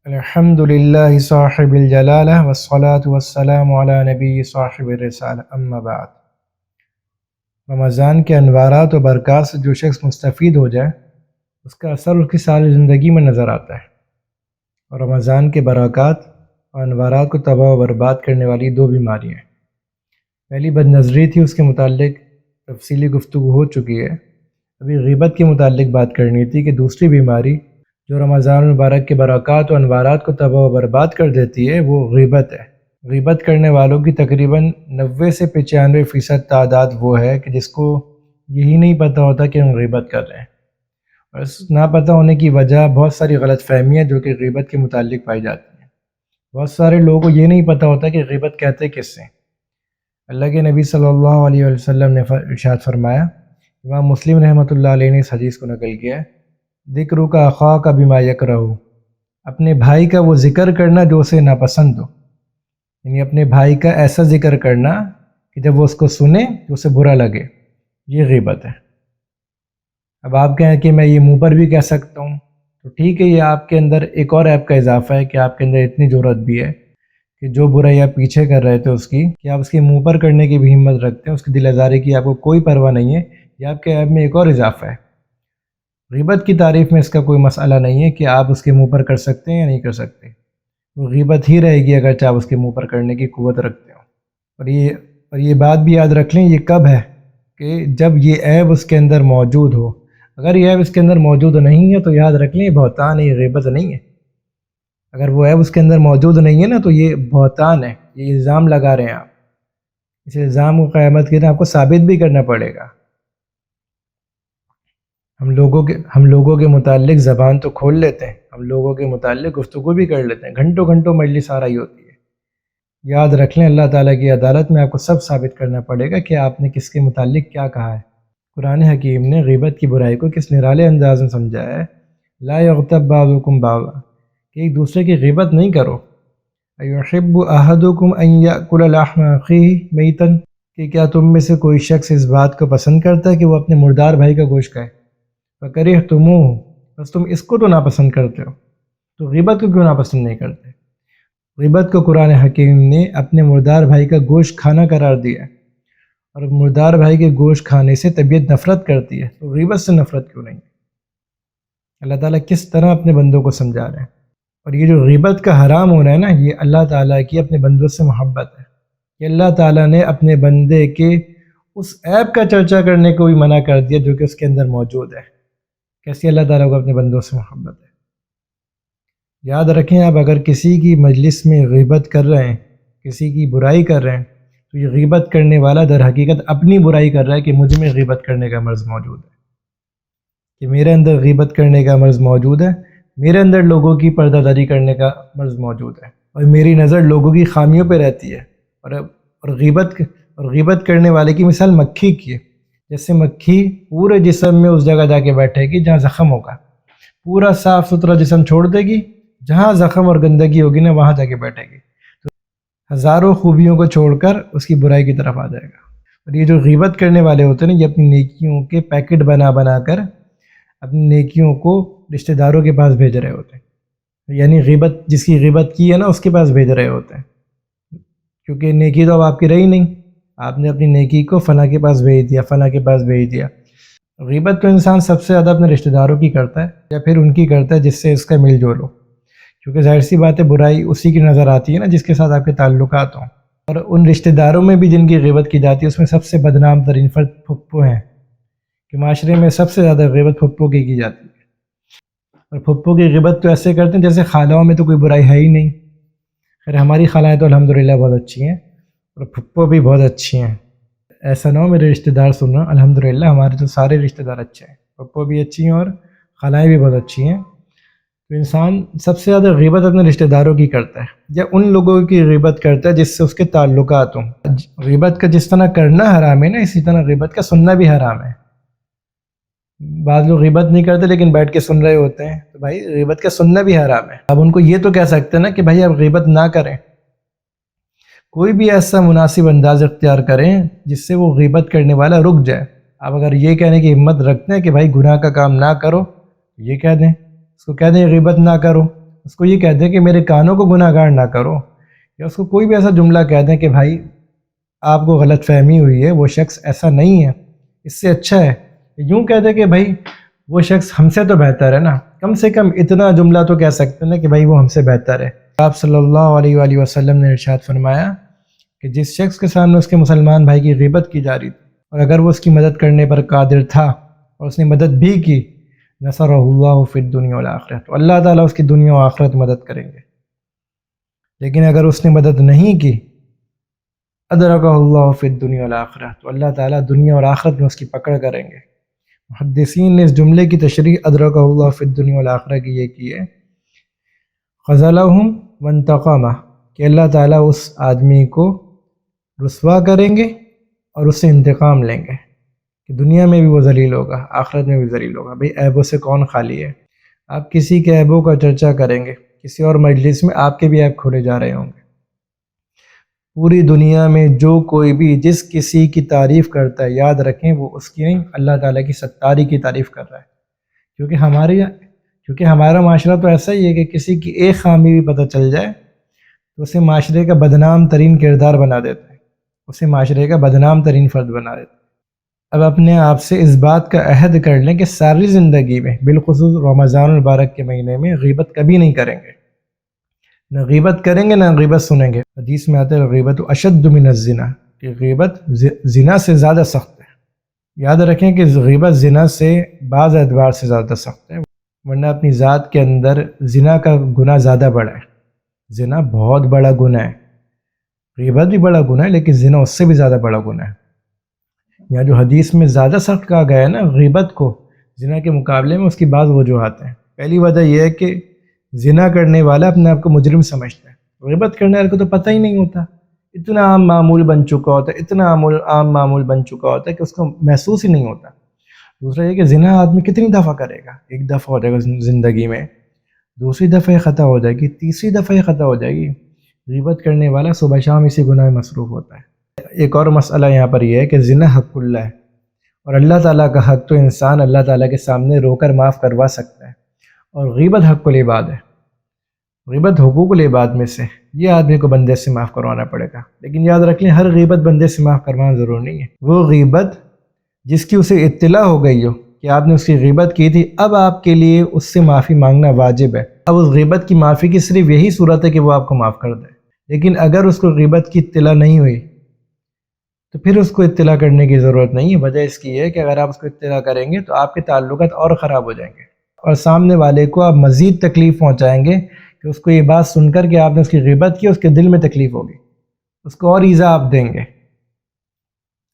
الحمد للہ صاحب الجلالہ والصلاة والسلام علی نبی صاحب الرسالہ اما بعد۔ رمضان کے انوارات و برکات سے جو شخص مستفید ہو جائے اس کا اثر اس کی ساری زندگی میں نظر آتا ہے، اور رمضان کے برکات اور انوارات کو تباہ و برباد کرنے والی دو بیماریاں ہیں۔ پہلی بد نظری تھی، اس کے متعلق تفصیلی گفتگو ہو چکی ہے۔ ابھی غیبت کے متعلق بات کرنی تھی کہ دوسری بیماری جو رمضان المبارک کے برکات و انوارات کو تباہ و برباد کر دیتی ہے وہ غیبت ہے۔ غیبت کرنے والوں کی تقریباً 90 سے 95% تعداد وہ ہے کہ جس کو یہی نہیں پتہ ہوتا کہ ہم غیبت کر رہے ہیں، اور اس نہ پتہ ہونے کی وجہ بہت ساری غلط فہمیاں جو کہ غیبت کے متعلق پائی جاتی ہیں۔ بہت سارے لوگوں کو یہ نہیں پتہ ہوتا کہ غیبت کہتے کس سے۔ اللہ کے نبی صلی اللہ علیہ وسلم نے ارشاد فرمایا، امام مسلم رحمۃ اللہ علیہ نے اس حدیث کو نقل کیا ہے، ذکر کا اخا کا بما یکرہ، اپنے بھائی کا وہ ذکر کرنا جو اسے ناپسند ہو، یعنی اپنے بھائی کا ایسا ذکر کرنا کہ جب وہ اس کو سنے تو اسے برا لگے، یہ غیبت ہے۔ اب آپ کہیں کہ میں یہ منہ پر بھی کہہ سکتا ہوں، تو ٹھیک ہے، یہ آپ کے اندر ایک اور ایپ کا اضافہ ہے کہ آپ کے اندر اتنی جرأت بھی ہے کہ جو برائی آپ پیچھے کر رہے تھے اس کی، کہ آپ اس کے منہ پر کرنے کی بھی ہمت رکھتے ہیں، اس کی دل آزاری کی آپ کو کوئی پرواہ نہیں ہے، یہ آپ کے ایپ میں ایک اور اضافہ ہے۔ غیبت کی تعریف میں اس کا کوئی مسئلہ نہیں ہے کہ آپ اس کے منہ پر کر سکتے ہیں یا نہیں کر سکتے، وہ غیبت ہی رہے گی اگرچہ آپ اس کے منہ پر کرنے کی قوت رکھتے ہو۔ اور یہ بات بھی یاد رکھ لیں، یہ کب ہے کہ جب یہ عیب اس کے اندر موجود ہو۔ اگر یہ عیب اس کے اندر موجود نہیں ہے تو یاد رکھ لیں یہ بہتان ہے، یہ غیبت نہیں ہے۔ اگر وہ عیب اس کے اندر موجود نہیں ہے نا تو یہ بہتان ہے، یہ الزام لگا رہے ہیں آپ۔ اس الزام کو قیامت کے دن آپ کو ثابت بھی کرنا پڑے گا۔ ہم لوگوں کے متعلق زبان تو کھول لیتے ہیں، ہم لوگوں کے متعلق گفتگو بھی کر لیتے ہیں، گھنٹوں گھنٹوں مجلس آرائی ہوتی ہے۔ یاد رکھ لیں اللہ تعالیٰ کی عدالت میں آپ کو سب ثابت کرنا پڑے گا کہ آپ نے کس کے متعلق کیا کہا ہے۔ قرآن حکیم نے غیبت کی برائی کو کس نرالے انداز میں سمجھایا ہے، لا یغتب بعضکم بعضا، کہ ایک دوسرے کی غیبت نہیں کرو۔ ایحب احدکم ان یأکل لحم اخیہ میتا، کہ کیا تم میں سے کوئی شخص اس بات کو پسند کرتا ہے کہ وہ اپنے مردار بھائی کا گوشت کھائے؟ فکرہتموہ، بس تم اس کو تو ناپسند کرتے ہو، تو غیبت کو کیوں ناپسند نہیں کرتے؟ غیبت کو قرآن حکیم نے اپنے مردار بھائی کا گوشت کھانا قرار دیا، اور مردار بھائی کے گوشت کھانے سے طبیعت نفرت کرتی ہے، تو غیبت سے نفرت کیوں نہیں؟ اللہ تعالیٰ کس طرح اپنے بندوں کو سمجھا رہے ہیں۔ اور یہ جو غیبت کا حرام ہونا ہے نا، یہ اللہ تعالیٰ کی اپنے بندوں سے محبت ہے کہ اللہ تعالیٰ نے اپنے بندے کے اس عیب کا چرچا کرنے کو بھی منع کر دیا جو کہ اس کے اندر موجود ہے۔ کیسی اللہ تعالیٰ کو اپنے بندوں سے محبت ہے۔ یاد رکھیں، آپ اگر کسی کی مجلس میں غیبت کر رہے ہیں، کسی کی برائی کر رہے ہیں، تو یہ غیبت کرنے والا در حقیقت اپنی برائی کر رہا ہے کہ مجھ میں غیبت کرنے کا مرض موجود ہے، کہ میرے اندر غیبت کرنے کا مرض موجود ہے، میرے اندر لوگوں کی پردہ داری کرنے کا مرض موجود ہے، اور میری نظر لوگوں کی خامیوں پہ رہتی ہے۔ اور غیبت کرنے والے کی مثال مکھی کی ہے، جیسے مکھی پورے جسم میں اس جگہ جا کے بیٹھے گی جہاں زخم ہوگا، پورا صاف ستھرا جسم چھوڑ دے گی، جہاں زخم اور گندگی ہوگی نا وہاں جا کے بیٹھے گی، تو ہزاروں خوبیوں کو چھوڑ کر اس کی برائی کی طرف آ جائے گا۔ اور یہ جو غیبت کرنے والے ہوتے ہیں نا، یہ اپنی نیکیوں کے پیکٹ بنا بنا کر اپنی نیکیوں کو رشتہ داروں کے پاس بھیج رہے ہوتے ہیں، یعنی جس کی غیبت کی ہے نا اس کے پاس بھیج رہے ہوتے ہیں، کیونکہ نیکی تو اب آپ کی رہی نہیں، آپ نے اپنی نیکی کو فلاں کے پاس بھیج دیا، فلاں کے پاس بھیج دیا۔ غیبت تو انسان سب سے زیادہ اپنے رشتہ داروں کی کرتا ہے، یا پھر ان کی کرتا ہے جس سے اس کا میل جول ہو، کیونکہ ظاہر سی بات ہے برائی اسی کی نظر آتی ہے نا جس کے ساتھ آپ کے تعلقات ہوں۔ اور ان رشتہ داروں میں بھی جن کی غیبت کی جاتی ہے اس میں سب سے بدنام ترین فرد پھپھو ہیں، کہ معاشرے میں سب سے زیادہ غیبت پھپھو کی جاتی ہے۔ اور پھپھو کی غیبت تو ایسے کرتے ہیں جیسے خالوں میں تو کوئی برائی ہے ہی نہیں۔ خیر ہماری خالائیں تو الحمدللہ بہت اچھی ہیں، اور پھپھو بھی بہت اچھی ہیں، ایسا نہ ہو میرے رشتہ دار سن رہے ہیں، الحمدللہ ہمارے تو سارے رشتہ دار اچھے ہیں، پھپھو بھی اچھی ہیں اور خالائیں بھی بہت اچھی ہیں۔ تو انسان سب سے زیادہ غیبت اپنے رشتہ داروں کی کرتا ہے، یا ان لوگوں کی غیبت کرتا ہے جس سے اس کے تعلقات ہوں۔ غیبت کا جس طرح کرنا حرام ہے نا، اسی طرح غیبت کا سننا بھی حرام ہے۔ بعض لوگ غیبت نہیں کرتے لیکن بیٹھ کے سن رہے ہوتے ہیں، تو بھائی غیبت کا سننا بھی حرام ہے۔ اب ان کو یہ تو کہہ سکتے ہیں نا کہ بھائی آپ غیبت نہ کریں، کوئی بھی ایسا مناسب انداز اختیار کریں جس سے وہ غیبت کرنے والا رک جائے۔ آپ اگر یہ کہنے کی ہمت رکھتے ہیں کہ بھائی گناہ کا کام نہ کرو، یہ کہہ دیں، اس کو کہہ دیں غیبت نہ کرو، اس کو یہ کہہ دیں کہ میرے کانوں کو گناہ گار نہ کرو، یا اس کو کوئی بھی ایسا جملہ کہہ دیں کہ بھائی آپ کو غلط فہمی ہوئی ہے، وہ شخص ایسا نہیں ہے، اس سے اچھا ہے، یوں کہہ دیں کہ بھائی وہ شخص ہم سے تو بہتر ہے نا، کم سے کم اتنا جملہ تو کہہ سکتے ہیں کہ بھائی وہ ہم سے بہتر ہے۔ آپ صلی اللہ علیہ وآلہ وسلم نے ارشاد فرمایا کہ جس شخص کے سامنے اس کے مسلمان بھائی کی غیبت کی جا رہی تھی، اور اگر وہ اس کی مدد کرنے پر قادر تھا اور اس نے مدد بھی کی، نصرہ اللہ فی الدنیا والآخرہ، تو اللہ تعالیٰ اس کی دنیا و آخرت مدد کریں گے۔ لیکن اگر اس نے مدد نہیں کی، ادرکہ اللہ فی الدنیا والآخرہ، تو اللہ تعالیٰ دنیا اور آخرت میں اس کی پکڑ کریں گے۔ محدثین نے اس جملے کی تشریح ادرکہ اللہ فی الدنیا والآخرہ کی یہ کی ہے، خذلہم وانتقمہ، کہ اللہ تعالیٰ اس آدمی کو رسوا کریں گے اور اس سے انتقام لیں گے، کہ دنیا میں بھی وہ ذلیل ہوگا، آخرت میں بھی ذلیل ہوگا۔ بھئی عیبوں سے کون خالی ہے؟ آپ کسی کے عیبوں کا چرچا کریں گے، کسی اور مجلس میں آپ کے بھی عیب کھولے جا رہے ہوں گے۔ پوری دنیا میں جو کوئی بھی جس کسی کی تعریف کرتا ہے، یاد رکھیں وہ اس کی نہیں، اللہ تعالیٰ کی ستاری کی تعریف کر رہا ہے، کیونکہ ہمارا معاشرہ تو ایسا ہی ہے کہ کسی کی ایک خامی بھی پتہ چل جائے تو اسے معاشرے کا بدنام ترین کردار بنا دیتا ہے، اسے معاشرے کا بدنام ترین فرد بنا دیتا ہے۔ اب اپنے آپ سے اس بات کا عہد کر لیں کہ ساری زندگی میں، بالخصوص رمضان المبارک کے مہینے میں، غیبت کبھی نہیں کریں گے، نہ غیبت کریں گے نہ غیبت سنیں گے۔ حدیث میں آتا ہے غیبت اشد من الزنا، کہ غیبت زنا سے زیادہ سخت ہے۔ یاد رکھیں کہ غیبت زنا سے بعض اعتبار سے زیادہ سخت ہے، ورنہ اپنی ذات کے اندر زنا کا گناہ زیادہ بڑا ہے، زنا بہت بڑا گناہ ہے، غیبت بھی بڑا گناہ ہے لیکن زنا اس سے بھی زیادہ بڑا گناہ ہے۔ یا جو حدیث میں زیادہ سخت کہا گیا ہے نا غیبت کو زنا کے مقابلے میں، اس کی بعض وجوہات ہیں۔ پہلی وجہ یہ ہے کہ زنا کرنے والا اپنے آپ کو مجرم سمجھتا ہے، غیبت کرنے والے کو تو پتہ ہی نہیں ہوتا، اتنا عام معمول بن چکا ہوتا ہے، اتنا عام معمول بن چکا ہوتا ہے کہ اس کو محسوس ہی نہیں ہوتا۔ دوسرا یہ کہ زنا آدمی کتنی دفعہ کرے گا، ایک دفعہ ہو جائے گا زندگی میں، دوسری دفعہ یہ خطا ہو جائے گی، تیسری دفعہ یہ خطا ہو جائے گی۔ غیبت کرنے والا صبح شام اسی گناہ میں مصروف ہوتا ہے۔ ایک اور مسئلہ یہاں پر یہ ہے کہ زنا حق اللہ ہے، اور اللہ تعالیٰ کا حق تو انسان اللہ تعالیٰ کے سامنے رو کر معاف کروا سکتا ہے، اور غیبت حق العباد ہے، غیبت حقوق العباد میں سے، یہ آدمی کو بندے سے معاف کروانا پڑے گا۔ لیکن یاد رکھ لیں ہر غیبت بندے سے معاف کروانا ضرور نہیں ہے۔ وہ غیبت جس کی اسے اطلاع ہو گئی ہو کہ آپ نے اس کی غیبت کی تھی، اب آپ کے لیے اس سے معافی مانگنا واجب ہے۔ اب اس غیبت کی معافی کی صرف یہی صورت ہے کہ وہ آپ کو معاف کر دے، لیکن اگر اس کو غیبت کی اطلاع نہیں ہوئی تو پھر اس کو اطلاع کرنے کی ضرورت نہیں ہے۔ وجہ اس کی ہے کہ اگر آپ اس کو اطلاع کریں گے تو آپ کے تعلقات اور خراب ہو جائیں گے، اور سامنے والے کو آپ مزید تکلیف پہنچائیں گے کہ اس کو یہ بات سن کر کہ آپ نے اس کی غیبت کی، اس کے دل میں تکلیف ہوگی، اس کو اور ایذا آپ دیں گے،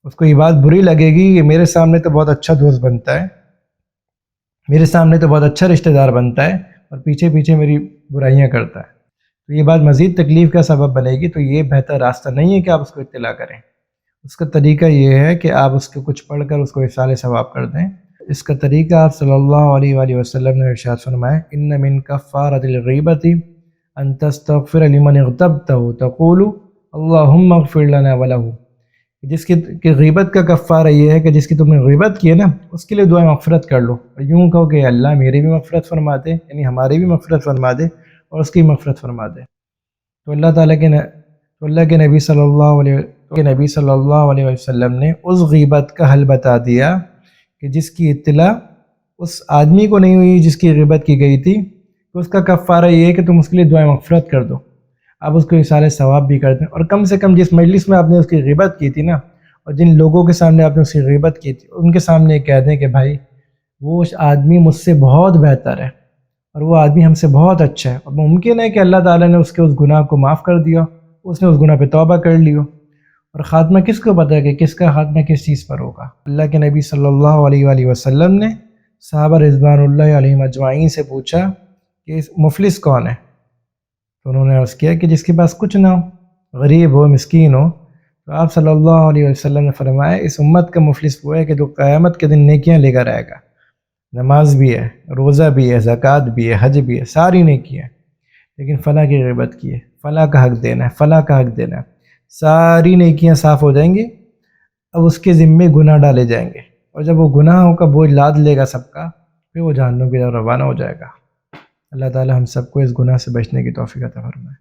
اس کو یہ بات بری لگے گی کہ میرے سامنے تو بہت اچھا دوست بنتا ہے، میرے سامنے تو بہت اچھا رشتہ دار بنتا ہے، اور پیچھے پیچھے میری برائیاں کرتا ہے، تو یہ بات مزید تکلیف کا سبب بنے گی۔ تو یہ بہتر راستہ نہیں ہے کہ آپ اس کو اطلاع کریں۔ اس کا طریقہ یہ ہے کہ آپ اس کو کچھ پڑھ کر اس کو ایصال ثواب کر دیں۔ اس کا طریقہ آپ صلی اللہ علیہ وآلہ وسلم نے ارشاد فرمایا، ان من کفارۃ الغیبۃ ان تستغفر لمن اغتبتہ تقول اللہم اغفر لنا ولہ، جس کی کہ غیبت کا کفارہ یہ ہے کہ جس کی تم نے غیبت کی ہے نا، اس کے لیے دعا مغفرت کر لو، اور یوں کہو کہ اللہ میری بھی مغفرت فرما دے، یعنی ہماری بھی مغفرت فرما دے اور اس کی مغفرت فرما دے۔ تو اللہ کے نبی صلی اللہ علیہ وسلم نے اس غیبت کا حل بتا دیا کہ جس کی اطلاع اس آدمی کو نہیں ہوئی جس کی غیبت کی گئی تھی، تو اس کا کفارہ یہ ہے کہ تم اس کے لیے دعائیں مغفرت کر دو، آپ اس کو ایصال ثواب بھی کر دیں، اور کم سے کم جس مجلس میں آپ نے اس کی غیبت کی تھی نا، اور جن لوگوں کے سامنے آپ نے اس کی غیبت کی تھی، ان کے سامنے کہہ دیں کہ بھائی وہ آدمی مجھ سے بہت بہتر ہے، اور وہ آدمی ہم سے بہت اچھا ہے، اور ممکن ہے کہ اللہ تعالیٰ نے اس کے اس گناہ کو معاف کر دیا، اس نے اس گناہ پہ توبہ کر لیو، اور خاتمہ کس کو پتہ ہے کہ کس کا خاتمہ کس چیز پر ہوگا۔ اللہ کے نبی صلی اللہ علیہ وآلہ وسلم نے صحابہ رضوان اللہ علیہم اجمعین سے پوچھا کہ مفلس کون ہے، تو انہوں نے عرض کیا کہ جس کے پاس کچھ نہ ہو، غریب ہو، مسکین ہو۔ تو آپ صلی اللہ علیہ وسلم نے فرمایا اس امت کا مفلس وہ ہے کہ جو قیامت کے دن نیکیاں لے کر آئے گا، نماز بھی ہے، روزہ بھی ہے، زکوٰۃ بھی ہے، حج بھی ہے، ساری نیکیاں، لیکن فلاں کی غیبت کی ہے، فلاں کا حق دینا ہے، فلاں کا حق دینا ہے، ساری نیکیاں صاف ہو جائیں گی، اب اس کے ذمے گناہ ڈالے جائیں گے، اور جب وہ گناہوں کا بوجھ لاد لے گا سب کا، پھر وہ جہنم کی طرف روانہ ہو جائے گا۔ اللہ تعالی ہم سب کو اس گناہ سے بچنے کی توفیق عطا فرمائے.